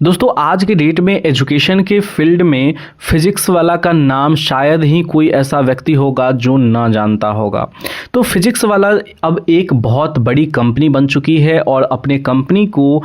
दोस्तों आज के डेट में एजुकेशन के फील्ड में फिजिक्स वाला का नाम शायद ही कोई ऐसा व्यक्ति होगा जो ना जानता होगा। तो फिजिक्स वाला अब एक बहुत बड़ी कंपनी बन चुकी है और अपने कंपनी को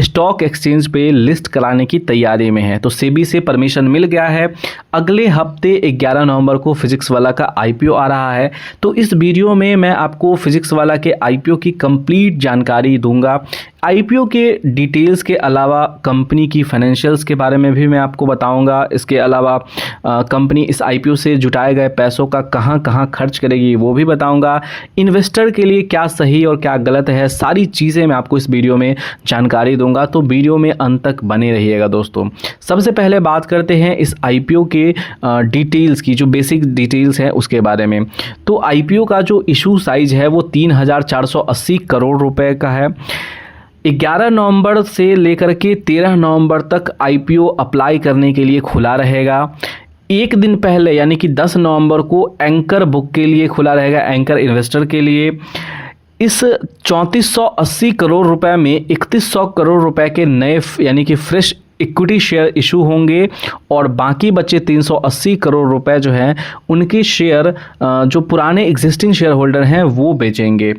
स्टॉक एक्सचेंज पे लिस्ट कराने की तैयारी में है। तो सेबी से परमिशन मिल गया है। अगले हफ्ते 11 नवंबर को फिजिक्स वाला का आईपीओ आ रहा है। तो इस वीडियो में मैं आपको फिजिक्स वाला के आईपीओ की कंप्लीट जानकारी दूंगा। आईपीओ के डिटेल्स के अलावा कंपनी की फाइनेंशियल्स के बारे में भी मैं आपको बताऊंगा। इसके अलावा कंपनी इस आईपीओ से जुटाए गए पैसों का कहां कहां खर्च करेगी वो भी बताऊंगा। इन्वेस्टर के लिए क्या सही और क्या गलत है, सारी चीज़ें मैं आपको इस वीडियो में जानकारी दूंगा। तो वीडियो में अंत तक बने रहिएगा दोस्तों। सबसे पहले बात करते हैं इस आईपीओ के डिटेल्स की, जो बेसिक डिटेल्स हैं उसके बारे में। तो आईपीओ का जो इशू साइज है वो 3,480 करोड़ रुपए का है। 11 नवंबर से लेकर के 13 नवंबर तक आईपीओ अप्लाई करने के लिए खुला रहेगा। एक दिन पहले यानी कि 10 नवंबर को एंकर बुक के लिए खुला रहेगा, एंकर इन्वेस्टर के लिए। इस 3480 करोड़ रुपए में 3100 करोड़ रुपए के नए यानी कि फ्रेश इक्विटी शेयर इशू होंगे और बाकी बचे 380 करोड़ रुपए जो हैं उनके शेयर जो पुराने एग्जिस्टिंग शेयर होल्डर हैं वो बेचेंगे।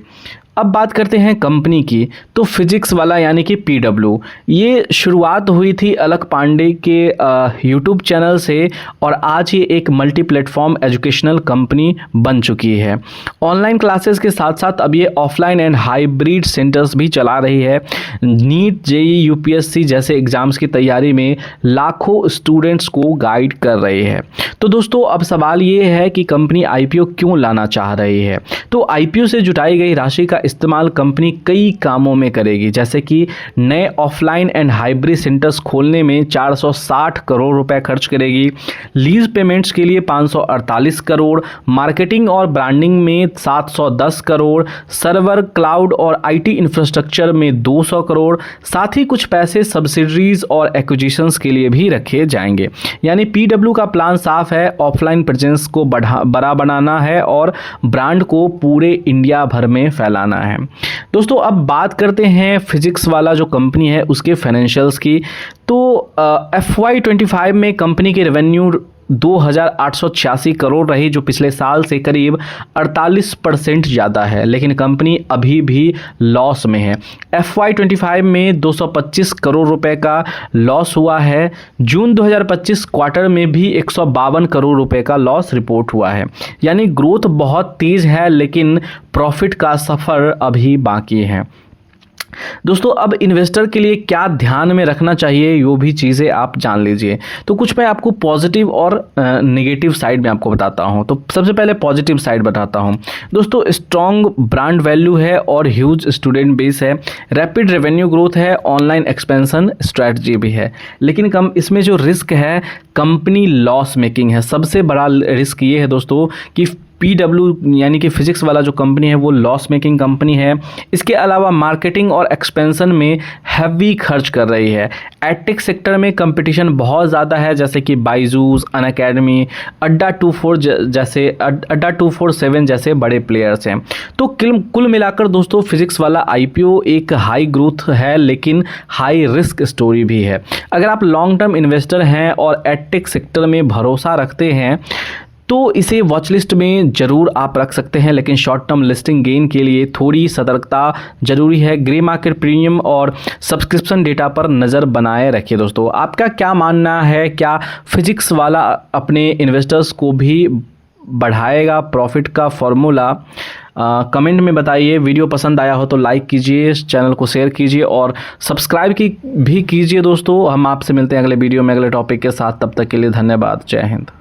अब बात करते हैं कंपनी की। तो फिजिक्स वाला यानी कि पीडब्ल्यू, ये शुरुआत हुई थी अलक पांडे के यूट्यूब चैनल से और आज ये एक मल्टी प्लेटफॉर्म एजुकेशनल कंपनी बन चुकी है। ऑनलाइन क्लासेस के साथ साथ अब ये ऑफलाइन एंड हाइब्रिड सेंटर्स भी चला रही है। नीट, जेई, यूपीएससी जैसे एग्जाम्स की तैयारी में लाखों स्टूडेंट्स को गाइड कर रही है। तो दोस्तों अब सवाल ये है कि कंपनी आईपीओ क्यों लाना चाह रही है। तो आईपीओ से जुटाई गई राशि का इस्तेमाल कंपनी कई कामों में करेगी, जैसे कि नए ऑफलाइन एंड हाइब्रिड सेंटर्स खोलने में 460 करोड़ रुपए खर्च करेगी। लीज पेमेंट्स के लिए 548 करोड़, मार्केटिंग और ब्रांडिंग में 710 करोड़, सर्वर, क्लाउड और आईटी इंफ्रास्ट्रक्चर में 200 करोड़, साथ ही कुछ पैसे सब्सिडरीज और एक्विजिशंस के लिए भी रखे जाएंगे। यानी पीडब्ल्यू का प्लान साफ है, ऑफलाइन प्रेजेंस को बड़ा बनाना है और ब्रांड को पूरे इंडिया भर में फैलाना है। दोस्तों अब बात करते हैं फिजिक्स वाला जो कंपनी है उसके फाइनेंशियल्स की। तो FY25 में कंपनी के रेवेन्यू 2,886 करोड़ रही, जो पिछले साल से करीब 48% ज़्यादा है, लेकिन कंपनी अभी भी लॉस में है। FY25 में 225 करोड़ रुपए का लॉस हुआ है। जून 2025 क्वार्टर में भी 152 करोड़ रुपए का लॉस रिपोर्ट हुआ है। यानी ग्रोथ बहुत तेज़ है लेकिन प्रॉफिट का सफ़र अभी बाकी है। दोस्तों अब इन्वेस्टर के लिए क्या ध्यान में रखना चाहिए वो भी चीज़ें आप जान लीजिए। तो कुछ मैं आपको पॉजिटिव और नेगेटिव साइड में आपको बताता हूं। तो सबसे पहले पॉजिटिव साइड बताता हूं। दोस्तों स्ट्रॉन्ग ब्रांड वैल्यू है और ह्यूज स्टूडेंट बेस है, रैपिड रेवेन्यू ग्रोथ है, ऑनलाइन एक्सपेंशन स्ट्रैटेजी भी है। लेकिन कम इसमें जो रिस्क है, कंपनी लॉस मेकिंग है। सबसे बड़ा रिस्क ये है दोस्तों कि पीडब्ल्यू यानी कि फिजिक्स वाला जो कंपनी है वो लॉस मेकिंग कंपनी है। इसके अलावा मार्केटिंग और एक्सपेंशन में हैवी खर्च कर रही है। एडटेक सेक्टर में कंपटीशन बहुत ज़्यादा है, जैसे कि बाइजूस, अनअकैडमी, अड्डा 247 जैसे बड़े प्लेयर्स हैं। तो कुल मिलाकर दोस्तों फिजिक्स वाला आईपीओ एक हाई ग्रोथ है लेकिन हाई रिस्क स्टोरी भी है। अगर आप लॉन्ग टर्म इन्वेस्टर हैं और एडटेक सेक्टर में भरोसा रखते हैं तो इसे वॉच लिस्ट में ज़रूर आप रख सकते हैं, लेकिन शॉर्ट टर्म लिस्टिंग गेन के लिए थोड़ी सतर्कता जरूरी है। ग्रे मार्केट प्रीमियम और सब्सक्रिप्शन डेटा पर नज़र बनाए रखिए। दोस्तों आपका क्या मानना है, क्या फिजिक्स वाला अपने इन्वेस्टर्स को भी बढ़ाएगा प्रॉफिट का फॉर्मूला? कमेंट में बताइए। वीडियो पसंद आया हो तो लाइक कीजिए, चैनल को शेयर कीजिए और सब्सक्राइब भी कीजिए। दोस्तों हम आपसे मिलते हैं अगले वीडियो में अगले टॉपिक के साथ। तब तक के लिए धन्यवाद। जय हिंद।